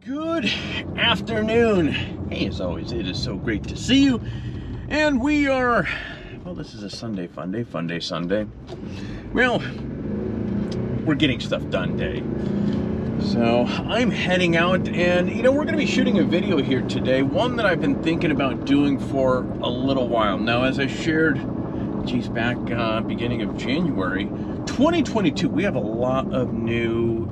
Good afternoon. Hey, as always, it is so great to see you. And we are, well, this is a Sunday fun day, Sunday. Well, we're getting stuff done day. So I'm heading out and, we're going to be shooting a video here today. One that I've been thinking about doing for a little while. Now, as I shared, back beginning of January, 2022, we have a lot of new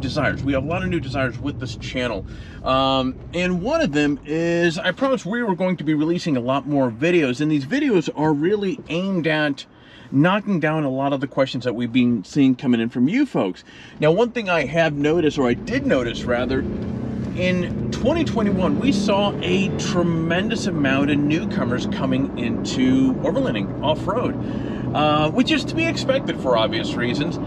desires. We have a lot of new desires with this channel. And one of them is, I promised we were going to be releasing a lot more videos, and these videos are really aimed at knocking down a lot of the questions that we've been seeing coming in from you folks. Now, one thing I have noticed, or I did notice rather, in 2021, we saw a tremendous amount of newcomers coming into overlanding off-road, which is to be expected for obvious reasons.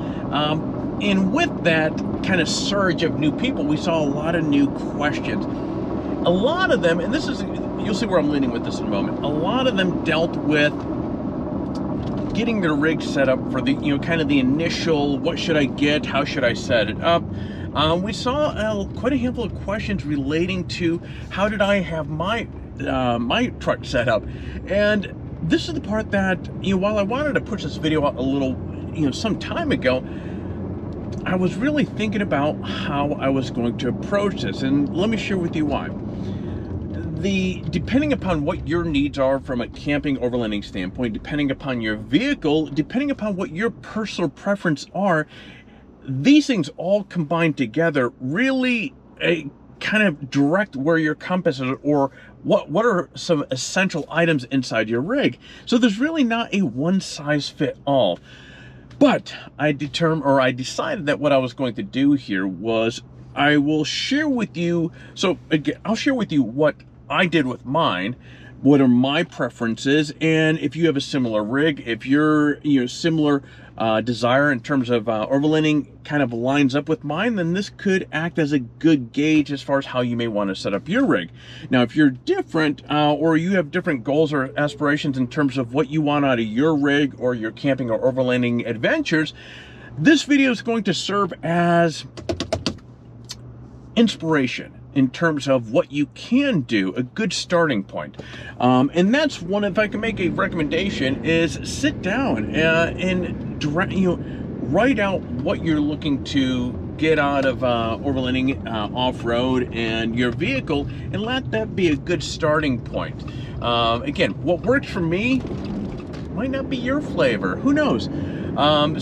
And with that kind of surge of new people, we saw a lot of new questions. A lot of them, and this is, you'll see where I'm leaning with this in a moment, a lot of them dealt with getting their rig set up for the, kind of the initial, what should I get, how should I set it up. We saw quite a handful of questions relating to how did I have my truck set up. And this is the part that, while I wanted to push this video out a little, some time ago, I was really thinking about how I was going to approach this, and let me share with you why. Depending upon what your needs are from a camping overlanding standpoint, depending upon your vehicle, depending upon what your personal preference are, these things all combined together really kind of direct where your compass is, or what are some essential items inside your rig. So there's really not a one-size-fits-all. But I decided that what I was going to do here was I will share with you, so again, I'll share with you what I did with mine, what are my preferences, and if you have a similar rig, if your similar desire in terms of overlanding kind of lines up with mine, then this could act as a good gauge as far as how you may want to set up your rig. Now, if you're different or you have different goals or aspirations in terms of what you want out of your rig or your camping or overlanding adventures, this video is going to serve as inspiration in terms of what you can do, a good starting point. And that's one, if I can make a recommendation, is sit down and write out what you're looking to get out of overlanding off-road and your vehicle, and let that be a good starting point. Again, what works for me might not be your flavor, who knows.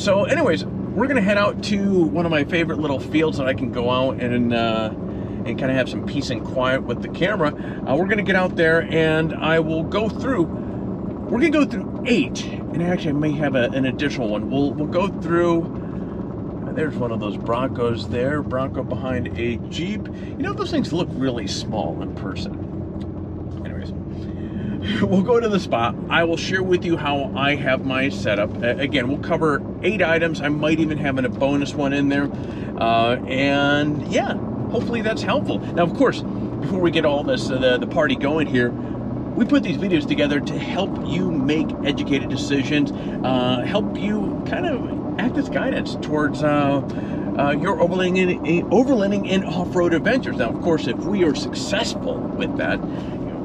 So anyways, we're gonna head out to one of my favorite little fields that I can go out and kind of have some peace and quiet with the camera. We're gonna get out there and I will go through, we're gonna go through 8, and actually I may have an additional one. We'll go through, there's one of those Broncos there, Bronco behind a Jeep. Those things look really small in person. Anyways, we'll go to the spot. I will share with you how I have my setup. Again, we'll cover 8 items. I might even have a bonus one in there. And yeah, hopefully that's helpful. Now, of course, before we get all this, the party going here, we put these videos together to help you make educated decisions, help you kind of act as guidance towards your overlanding and off-road adventures. Now, of course, if we are successful with that,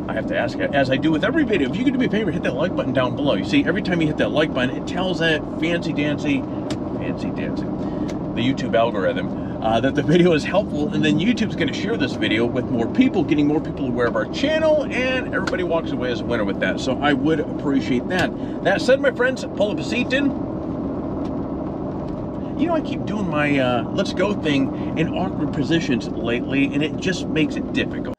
I have to ask, as I do with every video, if you could do me a favor, hit that like button down below. You see, every time you hit that like button, it tells that fancy dancy, the YouTube algorithm, that the video is helpful, and then YouTube's going to share this video with more people, getting more people aware of our channel, and everybody walks away as a winner with that. So I would appreciate that. That said, my friends, pull up a seat in. I keep doing my let's go thing in awkward positions lately, and it just makes it difficult.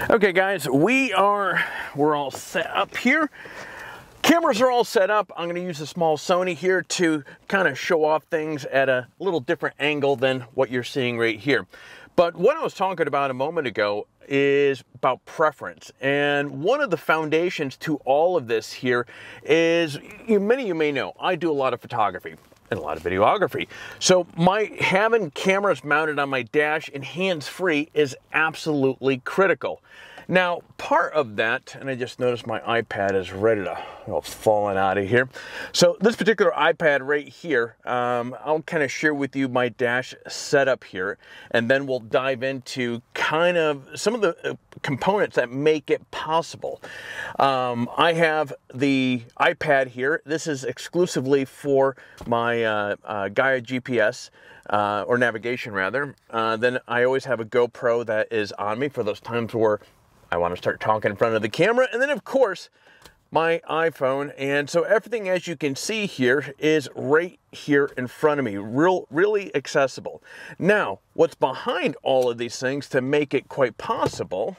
Okay, guys, we're all set up here. Cameras are all set up. I'm going to use a small Sony here to kind of show off things at a little different angle than what you're seeing right here. But what I was talking about a moment ago is about preference. And one of the foundations to all of this here is, many of you may know, I do a lot of photography and a lot of videography. So having cameras mounted on my dash and hands-free is absolutely critical. Now, part of that, and I just noticed my iPad is ready to falling out of here. So this particular iPad right here, I'll kind of share with you my dash setup here, and then we'll dive into kind of some of the components that make it possible. I have the iPad here. This is exclusively for my Gaia GPS. Or navigation rather. Then I always have a GoPro that is on me for those times where I want to start talking in front of the camera. And then of course, my iPhone. And so everything, as you can see here, is right here in front of me. Really accessible. Now, what's behind all of these things to make it quite possible?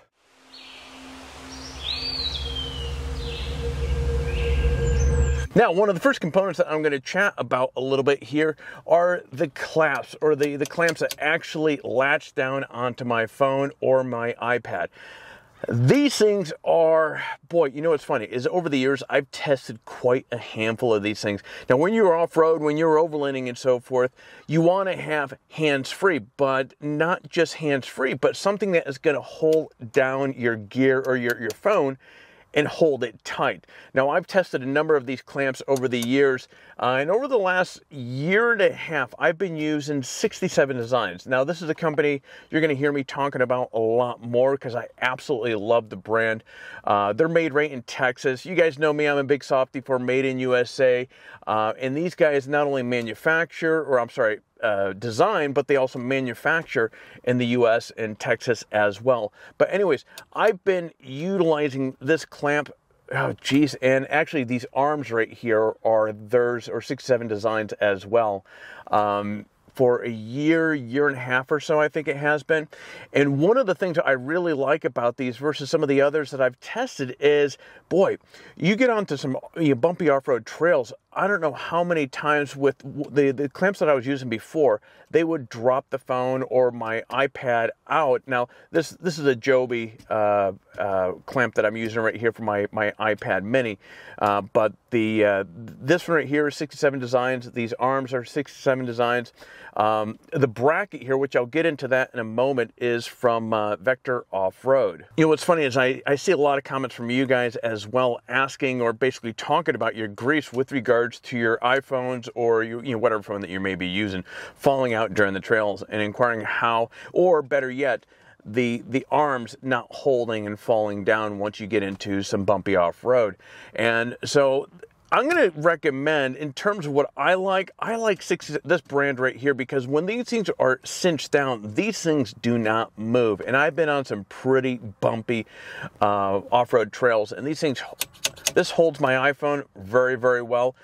Now, one of the first components that I'm going to chat about a little bit here are the clamps, or the clamps that actually latch down onto my phone or my iPad. These things are, boy, you know what's funny is over the years, I've tested quite a handful of these things. Now, when you're off-road, when you're overlanding and so forth, you want to have hands-free, but not just hands-free, but something that is going to hold down your gear or your phone and hold it tight. Now, I've tested a number of these clamps over the years, and over the last year and a half, I've been using 67 Designs. Now, this is a company you're going to hear me talking about a lot more because I absolutely love the brand. They're made right in Texas. You guys know me, I'm a big softie for Made in USA, and these guys not only manufacture, or I'm sorry, design, but they also manufacture in the US and Texas as well. But anyways, I've been utilizing this clamp, oh geez, and actually these arms right here are theirs, or 67 Designs as well, for a year and a half or so, I think it has been. And one of the things that I really like about these versus some of the others that I've tested is, boy, you get onto some bumpy off-road trails. I don't know how many times with the clamps that I was using before, they would drop the phone or my iPad out. Now, this is a Joby clamp that I'm using right here for my iPad mini. But this one right here is 67 Designs. These arms are 67 Designs. The bracket here, which I'll get into that in a moment, is from Vector Off-Road. You know, what's funny is I see a lot of comments from you guys as well asking or basically talking about your grease with regards to your iPhones or whatever phone that you may be using falling out during the trails, and inquiring how, or better yet, the arms not holding and falling down once you get into some bumpy off-road. And so I'm going to recommend, in terms of what I like this brand right here, because when these things are cinched down, these things do not move. And I've been on some pretty bumpy off-road trails, and these things, this holds my iPhone very well.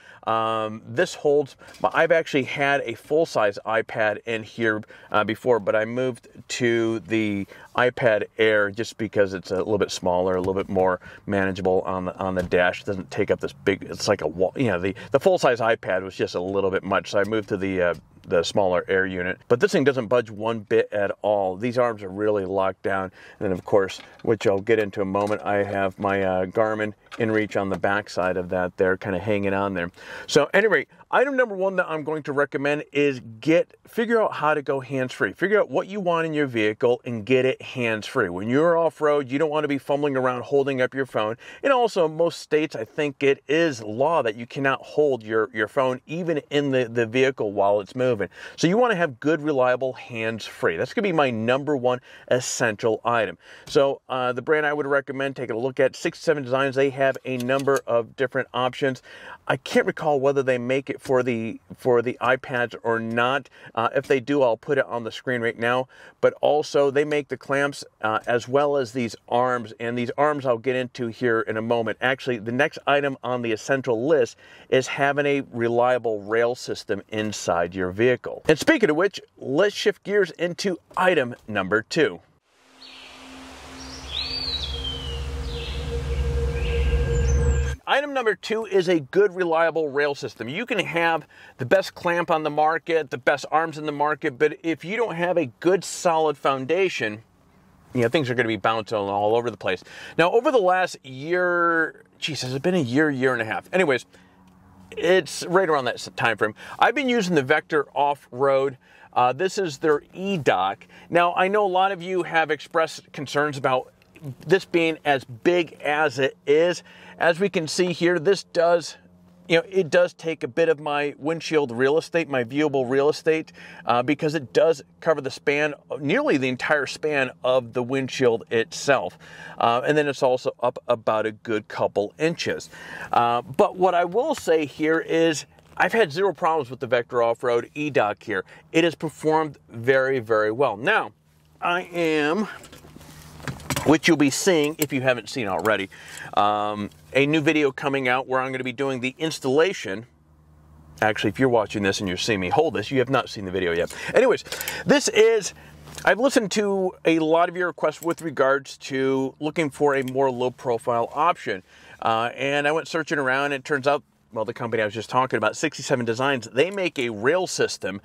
This holds, I've actually had a full-size iPad in here before, but I moved to the iPad Air just because it's a little bit smaller, a little bit more manageable on the dash. It doesn't take up this big, it's like a wall, the full-size iPad was just a little bit much, so I moved to the smaller Air unit. But this thing doesn't budge one bit at all. These arms are really locked down. And then of course, which I'll get into in a moment, I have my Garmin InReach on the back side of that there, kind of hanging on there. So anyway, item number one that I'm going to recommend is figure out how to go hands-free. Figure out what you want in your vehicle and get it hands-free. When you're off-road, you don't want to be fumbling around holding up your phone. And also, in most states, I think it is law that you cannot hold your phone even in the vehicle while it's moving. So you want to have good, reliable hands-free. That's going to be my number one essential item. So the brand I would recommend taking a look at, 67 Designs, they have a number of different options. I can't recall whether they make it for the iPads or not. If they do, I'll put it on the screen right now. But also, they make the clamps as well as these arms. And these arms I'll get into here in a moment. Actually, the next item on the essential list is having a reliable rail system inside your vehicle. And speaking of which, let's shift gears into item number two. Item number two is a good, reliable rail system. You can have the best clamp on the market, the best arms in the market, but if you don't have a good, solid foundation, things are going to be bouncing all over the place. Now, over the last year, has it been a year and a half? Anyways, it's right around that time frame. I've been using the Vector Off-Road. This is their e-dock. Now, I know a lot of you have expressed concerns about this being as big as it is, as we can see here, this does, it does take a bit of my windshield real estate, my viewable real estate, because it does cover the span, nearly the entire span of the windshield itself. And then it's also up about a good couple inches. But what I will say here is I've had zero problems with the Vector Off-Road E-Dock here. It has performed very, very well. Now, I am, which you'll be seeing if you haven't seen already, a new video coming out where I'm going to be doing the installation. Actually, if you're watching this and you're seeing me hold this, you have not seen the video yet. Anyways, this is, I've listened to a lot of your requests with regards to looking for a more low-profile option. And I went searching around, and it turns out, well, the company I was just talking about, 67 Designs, they make a rail system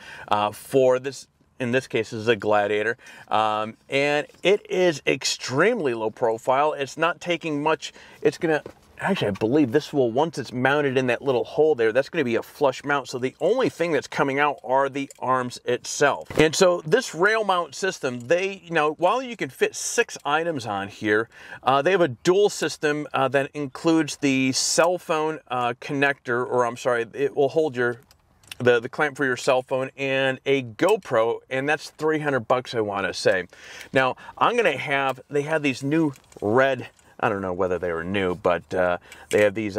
for this. In this case, this is a Gladiator, and it is extremely low profile. It's not taking much. It's gonna, actually, I believe this will, once it's mounted in that little hole there, that's gonna be a flush mount. So the only thing that's coming out are the arms itself. And so this rail mount system, while you can fit 6 items on here, they have a dual system that includes the cell phone connector, or I'm sorry, it will hold the clamp for your cell phone, and a GoPro, and that's $300, I want to say. Now, they have these new red, I don't know whether they were new, but they have these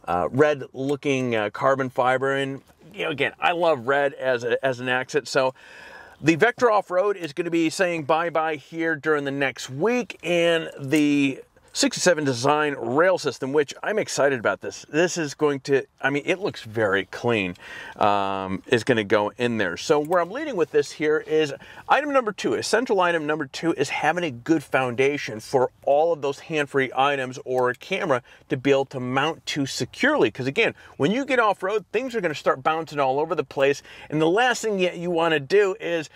red looking carbon fiber, and again, I love red as an accent. So the Vector Off-Road is going to be saying bye-bye here during the next week, and the 67 Design rail system, which I'm excited about this. This is going to, it looks very clean, is going to go in there. So where I'm leading with this here is item number 2. Essential item number 2 is having a good foundation for all of those hand-free items or a camera to be able to mount to securely. Because again, when you get off-road, things are going to start bouncing all over the place. And the last thing you want to do is,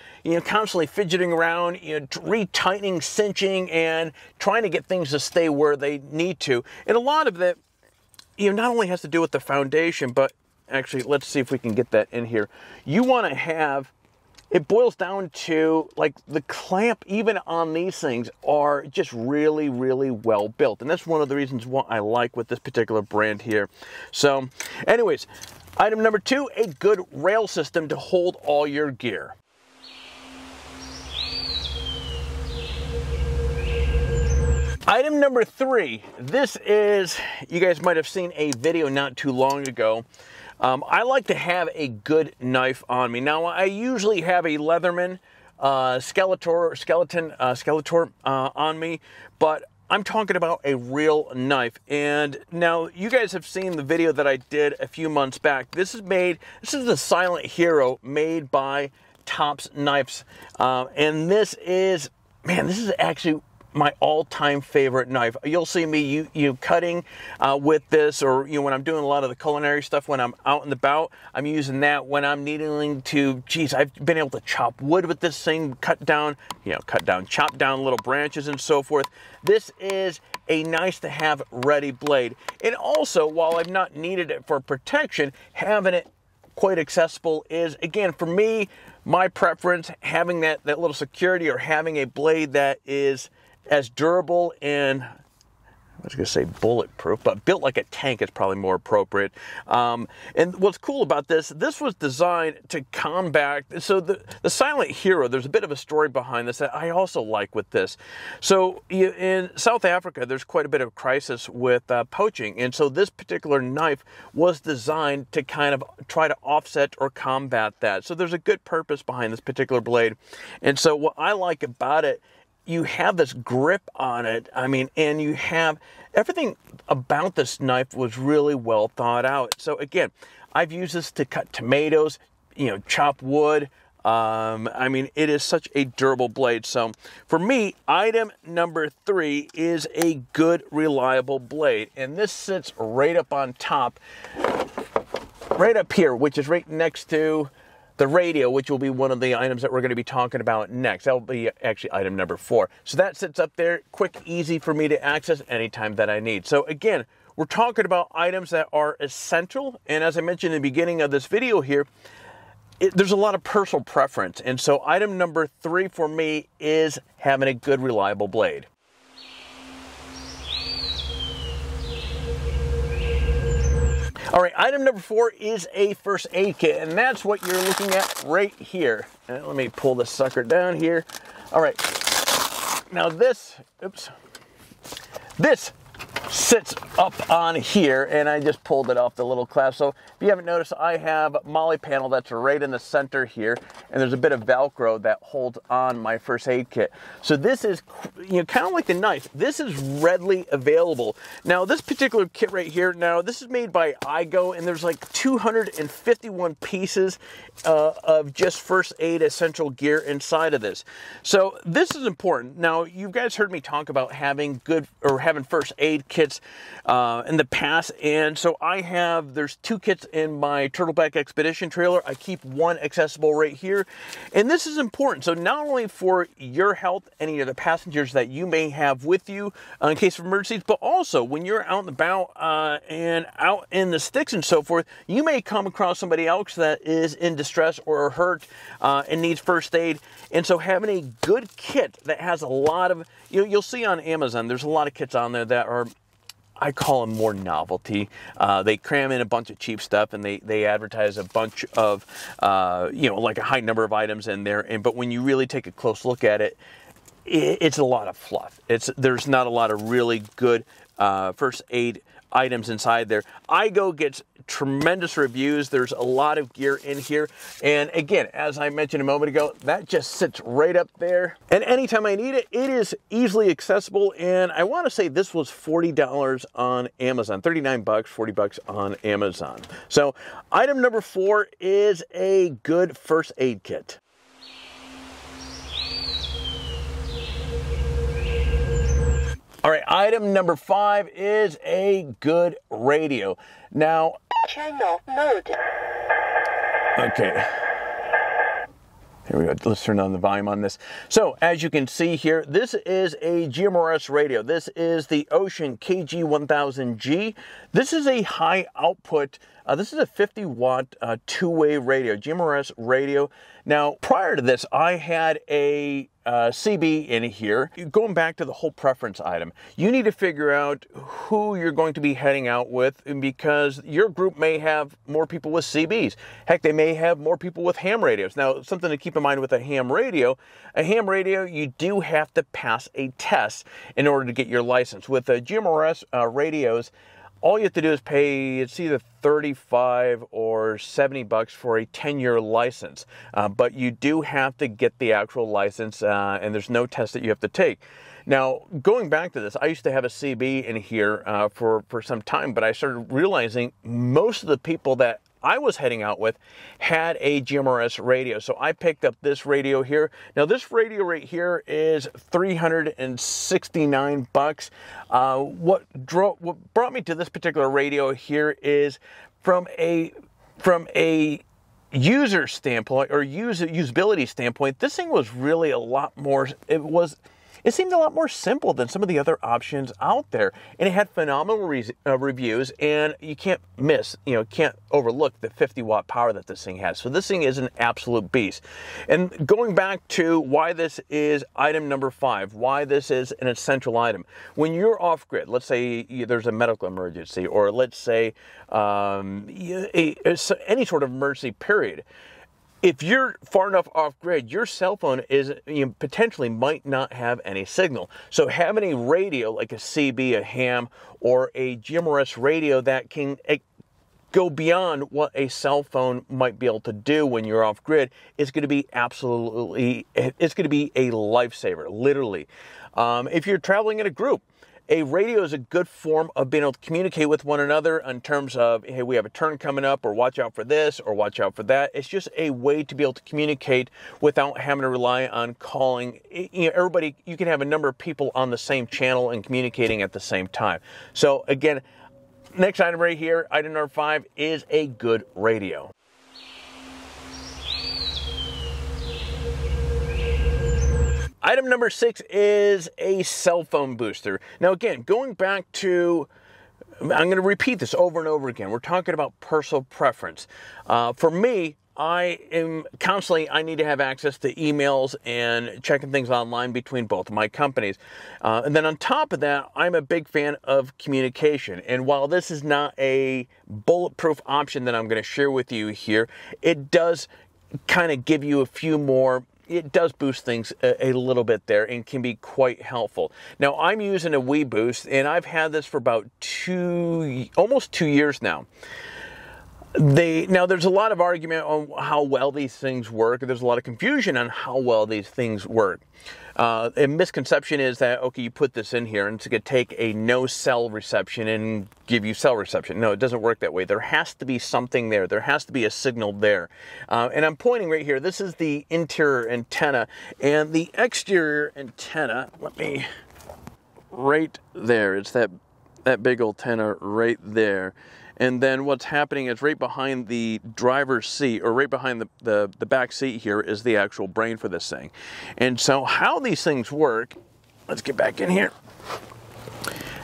constantly fidgeting around, retightening, cinching, and trying to get things to stay where they need to. And a lot of that, not only has to do with the foundation, but actually, let's see if we can get that in here. You want to have, it boils down to, like, the clamp, even on these things, are just really, really well built. And that's one of the reasons what I like with this particular brand here. So, anyways, item number 2, a good rail system to hold all your gear. Item number 3, this is, you guys might have seen a video not too long ago. I like to have a good knife on me. Now, I usually have a Leatherman Skeletor on me, but I'm talking about a real knife. And now, you guys have seen the video that I did a few months back. This is the Silent Hero made by Tops Knives. And this is actually my all-time favorite knife. You'll see me you cutting with this, or when I'm doing a lot of the culinary stuff, when I'm out and about, I'm using that. When I'm needing to, I've been able to chop wood with this thing, chop down little branches and so forth. This is a nice to have ready blade. And also, while I've not needed it for protection, having it quite accessible is, again, for me, my preference, having that little security, or having a blade that is as durable and, I was going to say bulletproof, but built like a tank is probably more appropriate. And what's cool about this was designed to combat, so the Silent Hero, there's a bit of a story behind this that I also like with this. So in South Africa, there's quite a bit of crisis with poaching. And so this particular knife was designed to kind of try to offset or combat that. So there's a good purpose behind this particular blade. And so what I like about it, you have this grip on it, and you have everything about this knife was really well thought out. So again, I've used this to cut tomatoes, chop wood. It is such a durable blade. So for me, item number 3 is a good, reliable blade. And this sits right up on top, right up here, which is right next to the radio, which will be one of the items that we're going to be talking about next. That will be actually item number 4. So that sits up there, quick, easy for me to access anytime that I need. So again, we're talking about items that are essential. And as I mentioned in the beginning of this video here, there's a lot of personal preference. And so item number 3 for me is having a good, reliable blade. All right, item number 4 is a first aid kit, and that's what you're looking at right here. Let me pull this sucker down here. All right, now this sits up on here, and I just pulled it off the little clasp. So if you haven't noticed, I have a molly panel that's right in the center here, and there's a bit of Velcro that holds on my first aid kit. So this is, kind of like the knife. This is readily available. Now, this particular kit right here, now this is made by iGo, and there's like 251 pieces of just first aid essential gear inside of this. So this is important. Now, you guys heard me talk about having first aid kits in the past, and so there's 2 kits in my Turtleback Expedition trailer. I keep one accessible right here, and this is important. So not only for your health, any of the passengers that you may have with you in case of emergencies, but also when you're out and about and out in the sticks and so forth, you may come across somebody else that is in distress or hurt and needs first aid. And so having a good kit that has a lot of, you'll see on Amazon, there's a lot of kits on there that are, I call them more novelty. They cram in a bunch of cheap stuff, and they advertise a bunch of, like a high number of items in there. But when you really take a close look at it, it's a lot of fluff. There's not a lot of really good first aid items inside there. iGo gets tremendous reviews. There's a lot of gear in here. And again, as I mentioned a moment ago, that just sits right up there. And anytime I need it, it is easily accessible. And I want to say this was $40 on Amazon, 39 bucks, 40 bucks on Amazon. So item number 4 is a good first aid kit. All right, item number 5 is a good radio. Now, channel mode. Okay. Here we go. Let's turn on the volume on this. So, as you can see here, this is a GMRS radio. This is the Ocean KG1000G. This is a high output. This is a 50-watt two-way radio, GMRS radio. Now, prior to this, I had a CB in here. Going back to the whole preference item, you need to figure out who you're going to be heading out with, because your group may have more people with CBs. Heck, they may have more people with ham radios. Now, something to keep in mind with a ham radio, you do have to pass a test in order to get your license. With GMRS radios, all you have to do is pay, it's either 35 or 70 bucks for a 10-year license. But you do have to get the actual license, and there's no test that you have to take. Now, going back to this, I used to have a CB in here for some time, but I started realizing most of the people that I was heading out with had a GMRS radio. So I picked up this radio here. Now this radio right here is 369 bucks. What brought me to this particular radio here is from a user standpoint or usability standpoint, this thing was really a lot more, it seemed a lot more simple than some of the other options out there. And it had phenomenal reviews, and you can't can't overlook the 50-watt power that this thing has. So this thing is an absolute beast. And going back to why this is item number 5, why this is an essential item. When you're off-grid, let's say there's a medical emergency, or let's say any sort of emergency period, if you're far enough off grid, your cell phone is potentially might not have any signal. So having a radio like a CB, a ham, or a GMRS radio that can go beyond what a cell phone might be able to do when you're off grid is going to be it's going to be a lifesaver, literally. If you're traveling in a group, a radio is a good form of being able to communicate with one another in terms of, hey, we have a turn coming up, or watch out for this, or watch out for that. It's just a way to be able to communicate without having to rely on calling. Everybody, you can have a number of people on the same channel and communicating at the same time. So again, next item right here, item number 5, is a good radio. Item number 6 is a cell phone booster. Now again, going back to, I'm going to repeat this over and over again. We're talking about personal preference. For me, I need to have access to emails and checking things online between both of my companies. And then on top of that, I'm a big fan of communication. And while this is not a bulletproof option that I'm going to share with you here, it does kind of give you a few more. It does boost things a little bit there and can be quite helpful. Now, I'm using a WeBoost, and I've had this for about almost 2 years now. Now, there's a lot of argument on how well these things work. There's a lot of confusion on how well these things work. A misconception is that, okay, you put this in here and it's going to take a no cell reception and give you cell reception. No, it doesn't work that way. There has to be something there. There has to be a signal there. And I'm pointing right here. This is the interior antenna, and the exterior antenna, right there. It's that big old antenna right there. And then what's happening is right behind the driver's seat, or right behind the back seat here, is the actual brain for this thing. And so how these things work, let's get back in here.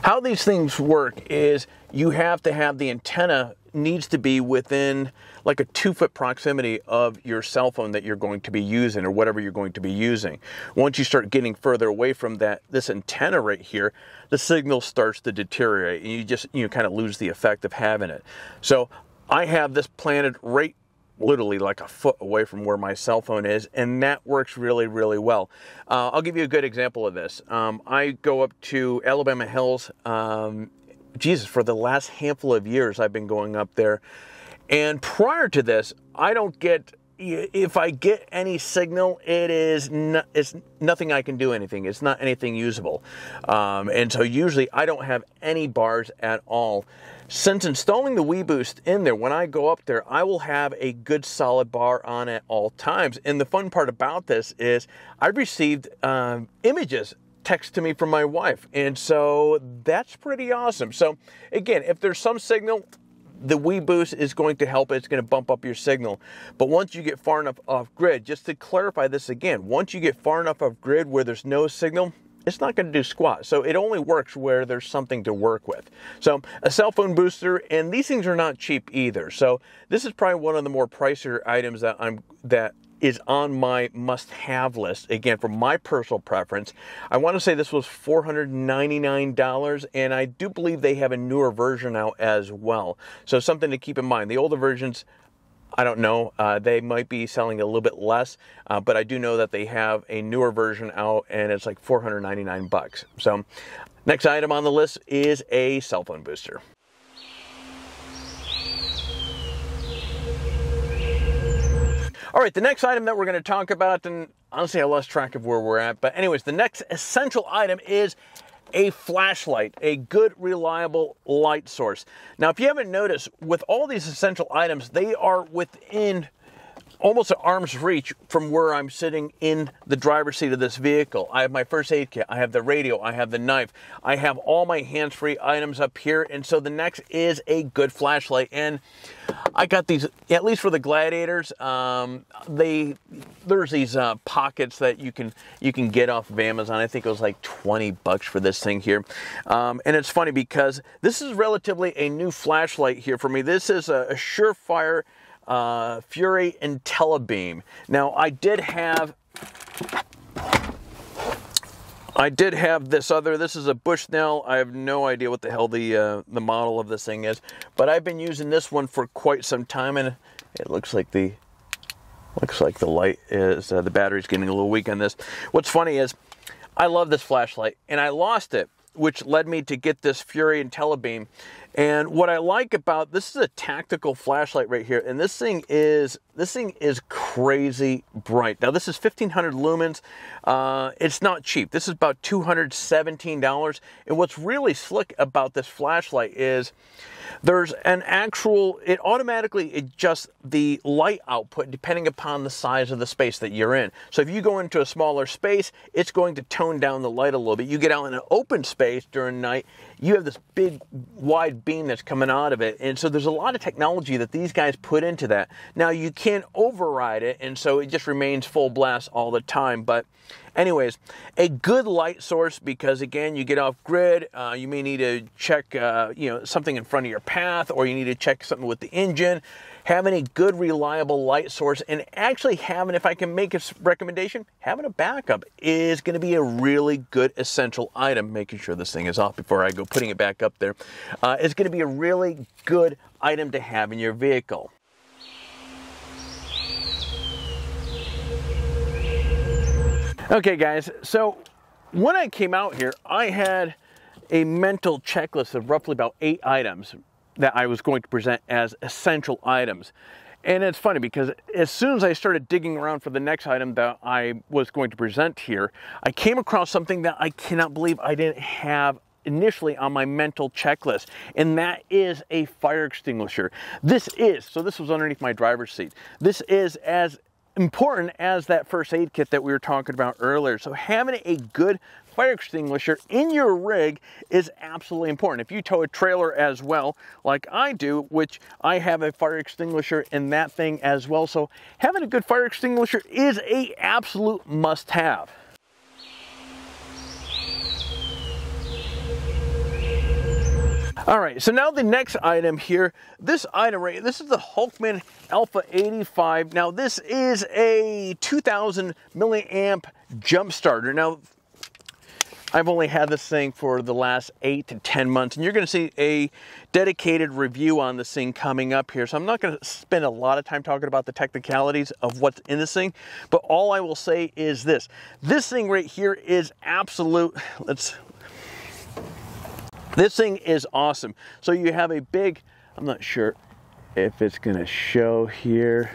How these things work is you have to have the antenna needs to be within like a 2-foot proximity of your cell phone that you're going to be using, or whatever you're going to be using. Once you start getting further away from this antenna right here, the signal starts to deteriorate, and you kind of lose the effect of having it. So I have this planted right literally like a foot away from where my cell phone is, and that works really, really well. I'll give you a good example of this. I go up to Alabama Hills. For the last handful of years, I've been going up there. And prior to this, if I get any signal, it's nothing I can do anything. It's not anything usable. And so usually I don't have any bars at all. Since installing the WeBoost in there, when I go up there, I will have a good solid bar on at all times. And the fun part about this is I've received images text to me from my wife. And so that's pretty awesome. So again, if there's some signal, the WeBoost is going to help. It's going to bump up your signal. But once you get far enough off grid, just to clarify this again, once you get far enough off grid where there's no signal, it's not going to do squat. So it only works where there's something to work with. So a cell phone booster, and these things are not cheap either. So this is probably one of the more pricier items that is on my must-have list. Again, for my personal preference, I want to say this was $499, and I do believe they have a newer version out as well. So something to keep in mind. The older versions, I don't know, they might be selling a little bit less, but I do know that they have a newer version out, and it's like $499. So next item on the list is a cell phone booster. All right, the next item that we're going to talk about, and honestly, I lost track of where we're at, but anyways, the next essential item is a flashlight, a good, reliable light source. Now, if you haven't noticed, with all these essential items, they are within almost at arm's reach from where I'm sitting in the driver's seat of this vehicle. I have my first aid kit, I have the radio, I have the knife, I have all my hands-free items up here, and so the next is a good flashlight. And I got these, at least for the Gladiators, there's these pockets that you can get off of Amazon. I think it was like $20 for this thing here. And it's funny because this is relatively a new flashlight here for me. This is a Surefire Fury IntelliBeam. Now, I did have this is a Bushnell. I have no idea what the hell the model of this thing is, but I've been using this one for quite some time, and it looks like the light is the battery's getting a little weak on this. What's funny is I love this flashlight, and I lost it, which led me to get this Fury IntelliBeam. And what I like about this is a tactical flashlight right here, and this thing is crazy bright. Now this is 1500 lumens. It's not cheap. This is about $217. And what's really slick about this flashlight is there's it automatically adjusts the light output depending upon the size of the space that you're in. So if you go into a smaller space, it's going to tone down the light a little bit. You get out in an open space during night, you have this big wide beam that's coming out of it. And so there's a lot of technology that these guys put into that. Now you can't override it, and so it just remains full blast all the time. But Anyways, a good light source, because again, you get off grid, you may need to check something in front of your path, or you need to check something with the engine. Having a good reliable light source, and actually having, if I can make a recommendation, having a backup is going to be a really good essential item. Making sure this thing is off before I go putting it back up there. It's going to be a really good item to have in your vehicle. Okay guys, so when I came out here, I had a mental checklist of roughly about 8 items that I was going to present as essential items. And it's funny because as soon as I started digging around for the next item that I was going to present here, I came across something that I cannot believe I didn't have initially on my mental checklist, and that is a fire extinguisher. This was underneath my driver's seat. This is as important as that first aid kit that we were talking about earlier. So having a good fire extinguisher in your rig is absolutely important. If you tow a trailer as well, like I do, which I have a fire extinguisher in that thing as well. So having a good fire extinguisher is an absolute must-have. All right, so now the next item here, this item right, this is the Hulkman Alpha 85. Now this is a 2000 milliamp jump starter. Now I've only had this thing for the last 8 to 10 months, and you're going to see a dedicated review on this thing coming up here. So I'm not going to spend a lot of time talking about the technicalities of what's in this thing, but all I will say is this. This thing right here is absolute, this thing is awesome. So you have a big, I'm not sure if it's going to show here.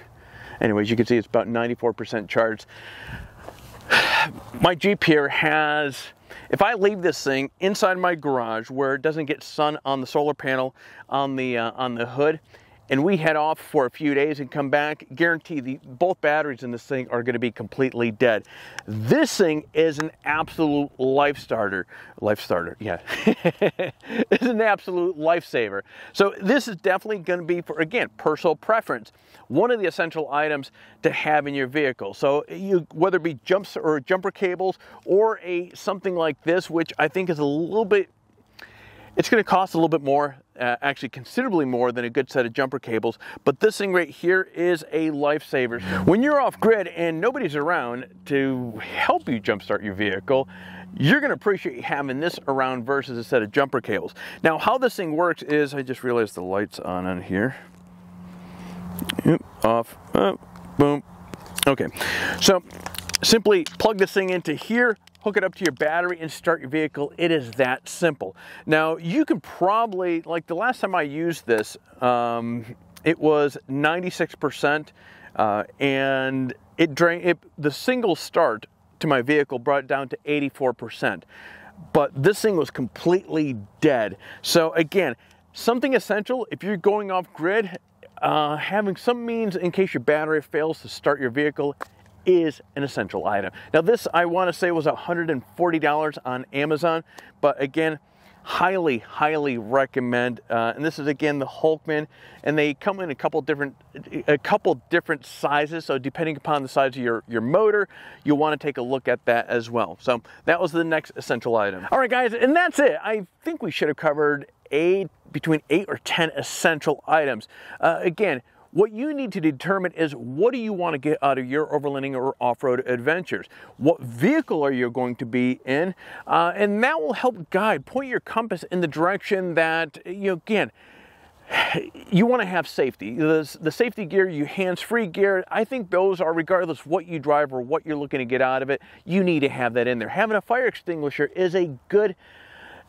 Anyways, you can see it's about 94% charged. My Jeep here has, if I leave this thing inside my garage where it doesn't get sun on the solar panel on the hood, and we head off for a few days and come back, guarantee both batteries in this thing are going to be completely dead. This thing is an absolute life starter, yeah. It's an absolute lifesaver. So this is definitely going to be, for, again, personal preference, one of the essential items to have in your vehicle. So whether it be jumper cables or something like this, which I think is a little bit, it's going to cost a little bit more, actually considerably more than a good set of jumper cables, but this thing right here is a lifesaver. When you're off grid and nobody's around to help you jumpstart your vehicle, you're going to appreciate having this around versus a set of jumper cables. Now, how this thing works is, I just realized the light's on here. Off, boom. Okay, so simply plug this thing into here, hook it up to your battery, and start your vehicle. It is that simple. Now, you can probably, like the last time I used this, it was 96%, and the single start to my vehicle brought it down to 84%. But this thing was completely dead. So again, something essential, if you're going off grid, having some means in case your battery fails to start your vehicle is an essential item. Now this, I want to say, was $140 on Amazon, but again, highly recommend. And this is again the Hulkman, and they come in a couple different sizes. So depending upon the size of your motor, you'll want to take a look at that as well. So that was the next essential item. All right, guys, and that's it. I think we should have covered between 8 or 10 essential items. Again, what you need to determine is, what do you want to get out of your overlanding or off-road adventures? What vehicle are you going to be in? And that will help point your compass in the direction that, again, you want to have safety. The safety gear, hands-free gear, I think those are, regardless what you drive or what you're looking to get out of it, you need to have that in there. Having a fire extinguisher is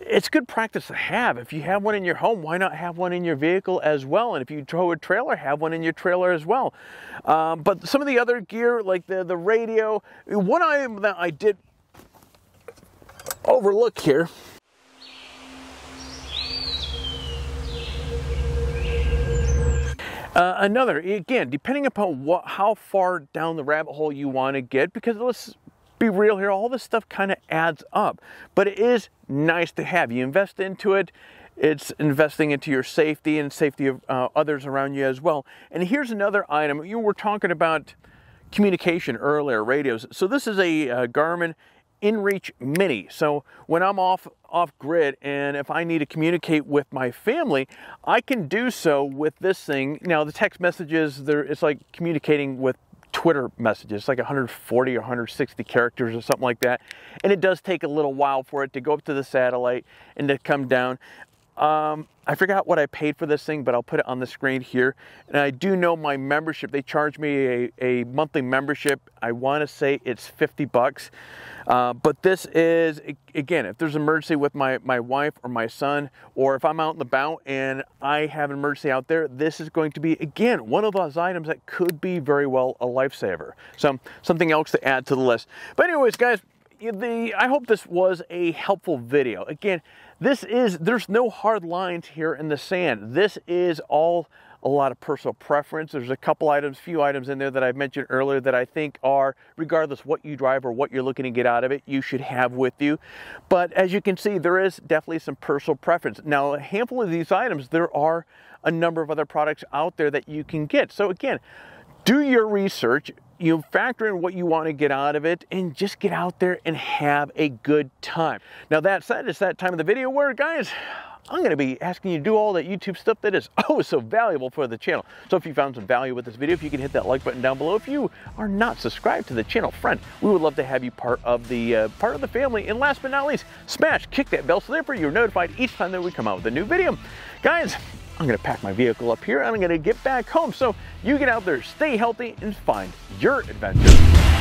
it's good practice to have. If you have one in your home, why not have one in your vehicle as well? And if you tow a trailer, have one in your trailer as well. But some of the other gear, like the radio, one item that I did overlook here, another, again, depending upon how far down the rabbit hole you want to get, because let's be real here, all this stuff kind of adds up, but it is nice to have. You invest into it, it's investing into your safety and safety of others around you as well. And here's another item. You were talking about communication earlier, radios. So this is a Garmin InReach Mini. So when I'm off grid and if I need to communicate with my family, I can do so with this thing. Now the text messages, it's like communicating with Twitter messages. It's like 140 or 160 characters or something like that. And it does take a little while for it to go up to the satellite and to come down. I forgot what I paid for this thing, but I'll put it on the screen here. And I do know my membership, they charge me a monthly membership. I want to say it's 50 bucks. But this is, again, if there's an emergency with my wife or my son, or if I'm out and about and I have an emergency out there, this is going to be, again, one of those items that could be very well a lifesaver. So something else to add to the list. But anyways, guys, I hope this was a helpful video. Again, there's no hard lines here in the sand. This is all a lot of personal preference. There's a few items in there that I mentioned earlier that I think are, regardless what you drive or what you're looking to get out of it, you should have with you. But as you can see, there is definitely some personal preference. Now, a handful of these items, there are a number of other products out there that you can get. So again, do your research. You factor in what you want to get out of it and just get out there and have a good time. Now that said, it's that time of the video where, guys, I'm going to be asking you to do all that YouTube stuff that is oh so valuable for the channel. So if you found some value with this video, if you can hit that like button down below. If you are not subscribed to the channel, friend, we would love to have you part of the family. And last but not least, kick that bell so therefore you're notified each time that we come out with a new video. Guys, I'm going to pack my vehicle up here and I'm going to get back home. So you get out there, stay healthy, and find your adventure.